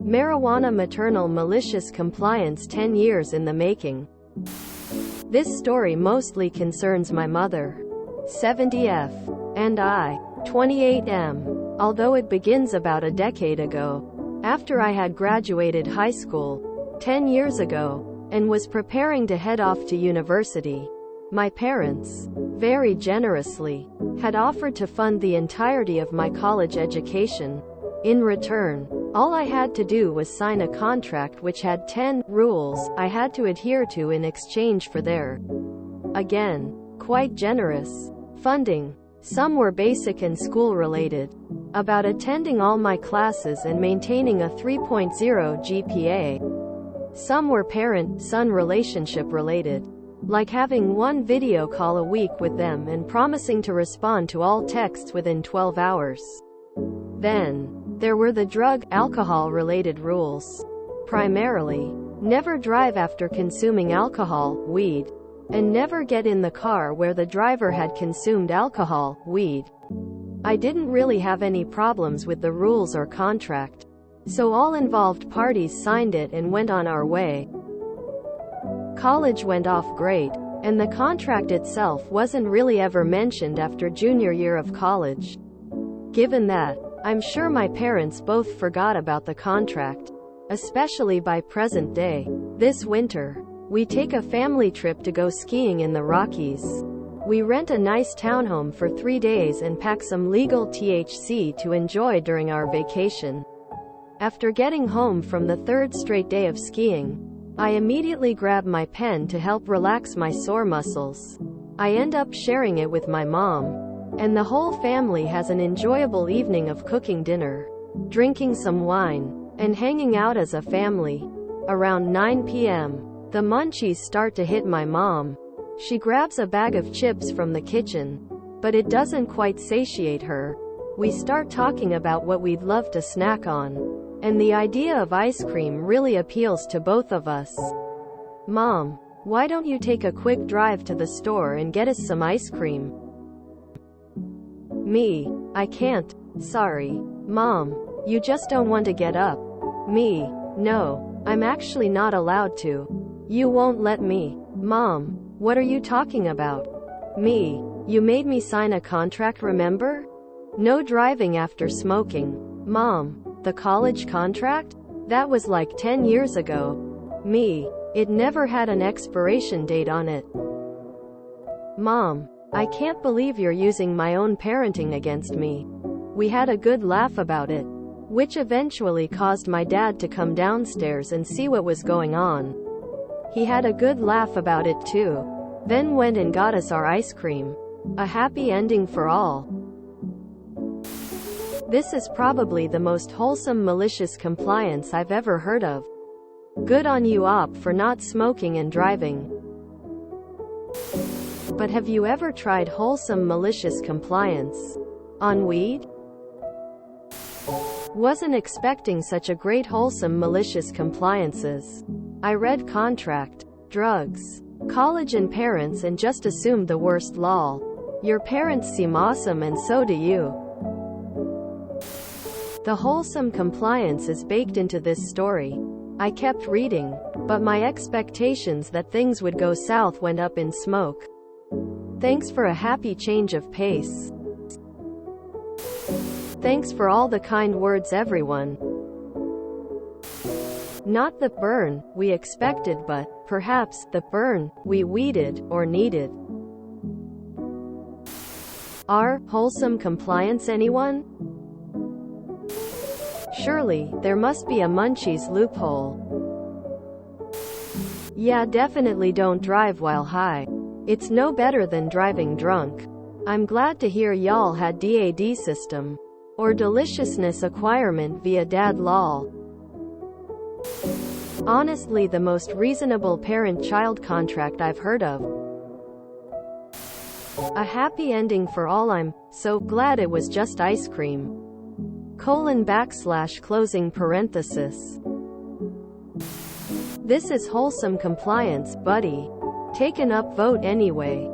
Marijuana maternal malicious compliance 10 years in the making. This story mostly concerns my mother, 70F, and I, 28M, although it begins about a decade ago, after I had graduated high school, 10 years ago, and was preparing to head off to university. My parents, very generously, had offered to fund the entirety of my college education. In return, all I had to do was sign a contract which had 10 rules I had to adhere to in exchange for their, again, quite generous, funding. Some were basic and school-related, about attending all my classes and maintaining a 3.0 GPA. Some were parent-son relationship-related, like having one video call a week with them and promising to respond to all texts within 12 hours. Then, there were the drug, alcohol-related rules. Primarily, never drive after consuming alcohol, weed, and never get in the car where the driver had consumed alcohol, weed. I didn't really have any problems with the rules or contract, so all involved parties signed it and went on our way. College went off great, and the contract itself wasn't really ever mentioned after junior year of college. Given that, I'm sure my parents both forgot about the contract, especially by present day. This winter, we take a family trip to go skiing in the Rockies. We rent a nice townhome for 3 days and pack some legal THC to enjoy during our vacation. After getting home from the third straight day of skiing, I immediately grab my pen to help relax my sore muscles. I end up sharing it with my mom, and the whole family has an enjoyable evening of cooking dinner, drinking some wine, and hanging out as a family. Around 9 p.m., the munchies start to hit my mom. She grabs a bag of chips from the kitchen, but it doesn't quite satiate her. We start talking about what we'd love to snack on, and the idea of ice cream really appeals to both of us. Mom, why don't you take a quick drive to the store and get us some ice cream? Me, I can't. Sorry. Mom, you just don't want to get up. Me, no, I'm actually not allowed to. You won't let me. Mom, what are you talking about? Me, you made me sign a contract, remember? No driving after smoking. Mom, the college contract? That was like 10 years ago. Me, it never had an expiration date on it. Mom, I can't believe you're using my own parenting against me. We had a good laugh about it, which eventually caused my dad to come downstairs and see what was going on. He had a good laugh about it too, then went and got us our ice cream. A happy ending for all. This is probably the most wholesome malicious compliance I've ever heard of. Good on you, op, for not smoking and driving. But have you ever tried wholesome malicious compliance on weed? Wasn't expecting such a great wholesome malicious compliances. I read contract, drugs, college and parents and just assumed the worst. Lol. Your parents seem awesome and so do you. The wholesome compliance is baked into this story. I kept reading, but my expectations that things would go south went up in smoke. Thanks for a happy change of pace. Thanks for all the kind words, everyone. Not the burn we expected, but perhaps the burn we weeded or needed. Our wholesome compliance, anyone? Surely, there must be a munchies loophole. Yeah, definitely don't drive while high. It's no better than driving drunk. I'm glad to hear y'all had DAD system, or deliciousness acquirement via dad. Lol. Honestly, the most reasonable parent-child contract I've heard of. A happy ending for all. I'm so glad it was just ice cream. /closing parenthesis. This is wholesome compliance, buddy. Taken up vote anyway.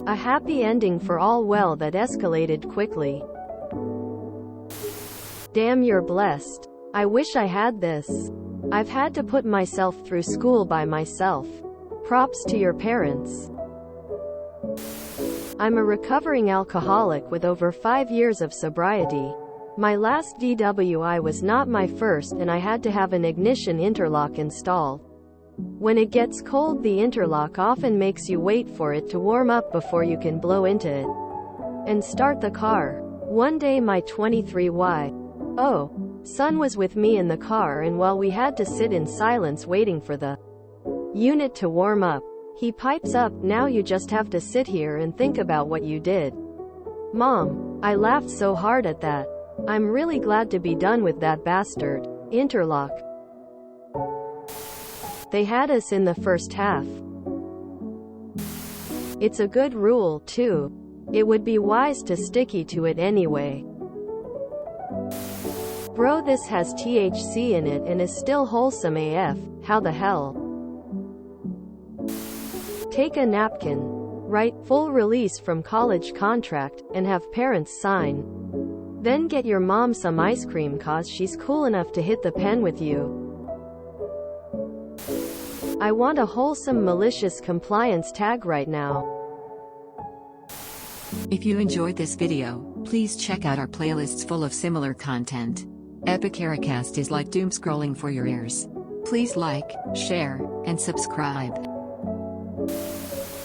A happy ending for all. Well, that escalated quickly. Damn, you're blessed. I wish I had this. I've had to put myself through school by myself. Props to your parents. I'm a recovering alcoholic with over 5 years of sobriety. My last DWI was not my first, and I had to have an ignition interlock installed. When it gets cold, the interlock often makes you wait for it to warm up before you can blow into it and start the car. One day my 23-year-old son was with me in the car, and while we had to sit in silence waiting for the unit to warm up, he pipes up, "Now you just have to sit here and think about what you did." Mom, I laughed so hard at that. I'm really glad to be done with that bastard interlock. They had us in the first half. It's a good rule, too. It would be wise to sticky to it anyway. Bro, this has THC in it and is still wholesome AF. How the hell? Take a napkin, write "full release from college contract," and have parents sign. Then get your mom some ice cream cause she's cool enough to hit the pen with you. I want a wholesome malicious compliance tag right now. If you enjoyed this video, please check out our playlists full of similar content. Epicaricast is like doom scrolling for your ears. Please like, share, and subscribe.